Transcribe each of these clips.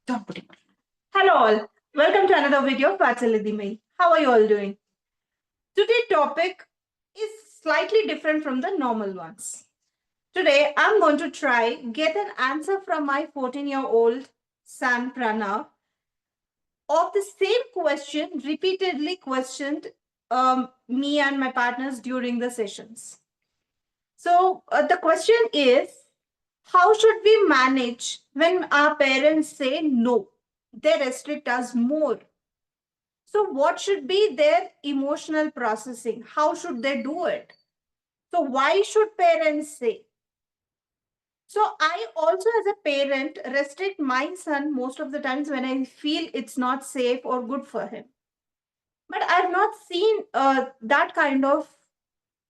Don't put it. Hello all. Welcome to another video of Vatsalidhi. How are you all doing? Today's topic is slightly different from the normal ones. Today I'm going to try get an answer from my 14-year-old son Pranav of the same question repeatedly questioned me and my partners during the sessions. So the question is, how should we manage when our parents say no? They restrict us more. So, what should be their emotional processing? How should they do it? So, why should parents say? So, I also, as a parent, restrict my son most of the times when I feel it's not safe or good for him. But I've not seen that kind of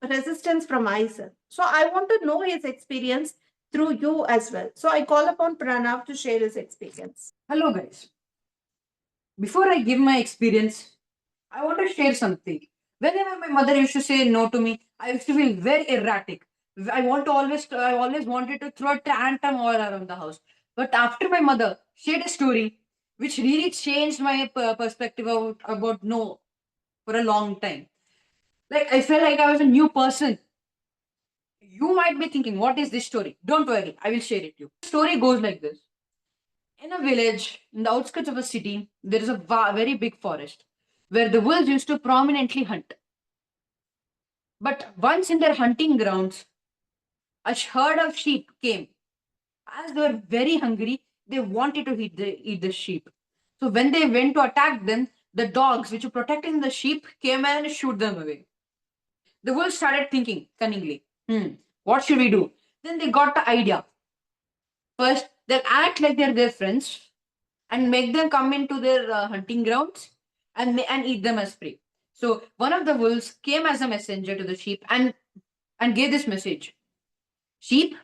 resistance from my son. So, I want to know his experience through you as well. So, I call upon Pranav to share his experience. Hello, guys. Before I give my experience, I want to share something. Whenever my mother used to say no to me, I used to feel very erratic. I always wanted to throw a tantrum all around the house. But after my mother shared a story, which really changed my perspective about no for a long time. Like I felt like I was a new person. You might be thinking, what is this story? Don't worry, I will share it to you. The story goes like this. In a village, in the outskirts of a city, there is a very big forest where the wolves used to prominently hunt. But once in their hunting grounds, a herd of sheep came. As they were very hungry, they wanted to eat the sheep. So when they went to attack them, the dogs which were protecting the sheep came and shoot them away. The wolves started thinking cunningly, what should we do? Then they got the idea. First, they'll act like they're their friends and make them come into their hunting grounds and eat them as prey. So one of the wolves came as a messenger to the sheep and gave this message: Sheep,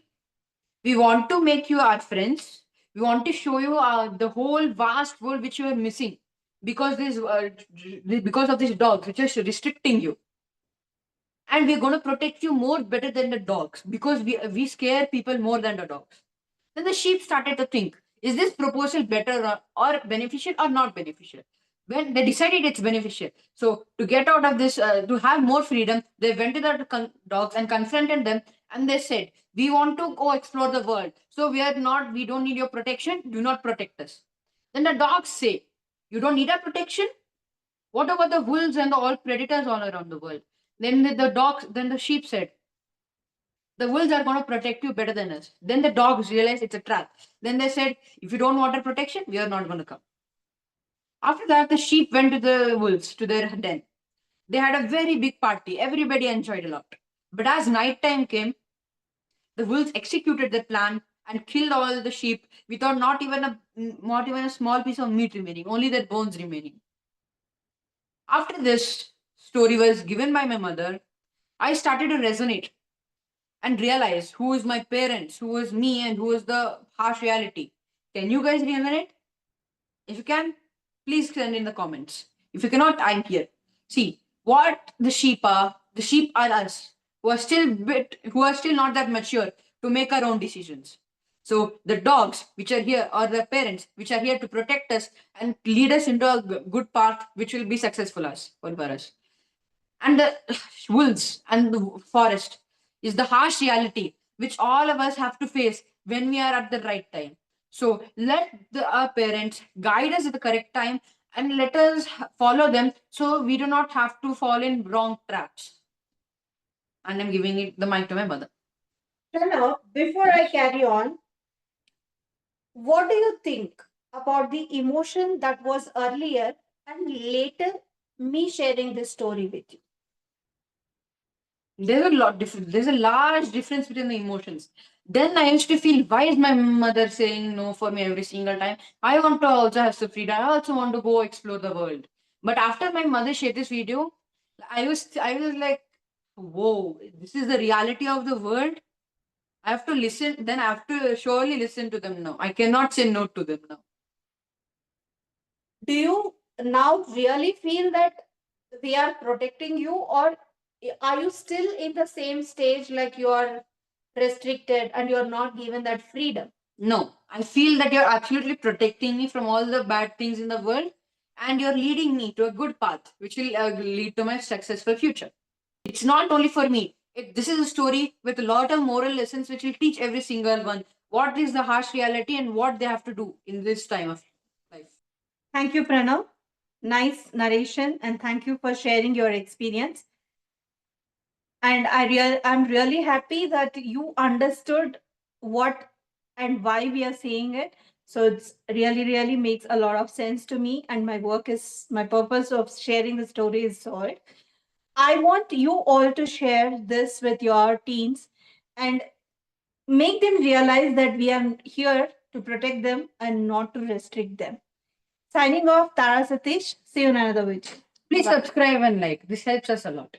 we want to make you our friends. We want to show you the whole vast world which you are missing because of these dogs which are restricting you. And we're going to protect you more better than the dogs because we scare people more than the dogs. Then the sheep started to think, is this proposal better or beneficial or not beneficial? When they decided it's beneficial. So to get out of this, to have more freedom, they went to the dogs and confronted them, and they said, we want to go explore the world. So we don't need your protection. Do not protect us. Then the dogs say, you don't need our protection? What about the wolves and all predators all around the world? Then the sheep said, the wolves are going to protect you better than us. Then the dogs realized it's a trap. Then they said, if you don't want our protection, we are not going to come. After that, the sheep went to the wolves, to their den. They had a very big party. Everybody enjoyed a lot. But as night time came, the wolves executed their plan and killed all the sheep without not even a small piece of meat remaining, only their bones remaining. After this story was given by my mother, I started to resonate and realize who is my parents, who is me, and who is the harsh reality. Can you guys relate? If you can, please send in the comments. If you cannot, I'm here. See, what the sheep are us, who are still not that mature to make our own decisions. So the dogs, which are here, or the parents, which are here to protect us and lead us into a good path, which will be successful us for us. And the wolves and the forest is the harsh reality which all of us have to face when we are at the right time. So let our parents guide us at the correct time and let us follow them so we do not have to fall in wrong traps. And I'm giving it the mic to my mother. Pranav, before I carry on, what do you think about the emotion that was earlier and later me sharing this story with you? There's a large difference between the emotions. Then I used to feel, why is my mother saying no for me every single time? I want to also have some freedom. I also want to go explore the world. But after my mother shared this video, I was like, whoa, this is the reality of the world. I have to listen, then I have to surely listen to them now. I cannot say no to them now. Do you now really feel that they are protecting you, or are you still in the same stage like you are restricted and you're not given that freedom? No, I feel that you're absolutely protecting me from all the bad things in the world, and you're leading me to a good path, which will lead to my successful future. It's not only for me. This is a story with a lot of moral lessons, which will teach every single one what is the harsh reality and what they have to do in this time of life. Thank you, Pranav. Nice narration, and thank you for sharing your experience. And I'm really happy that you understood what and why we are saying it. So it's really makes a lot of sense to me, and my purpose of sharing the story is solved. I want you all to share this with your teens and make them realize that we are here to protect them and not to restrict them. Signing off, Tara Satish. See you in another video. Please Bye. subscribe and like. This helps us a lot.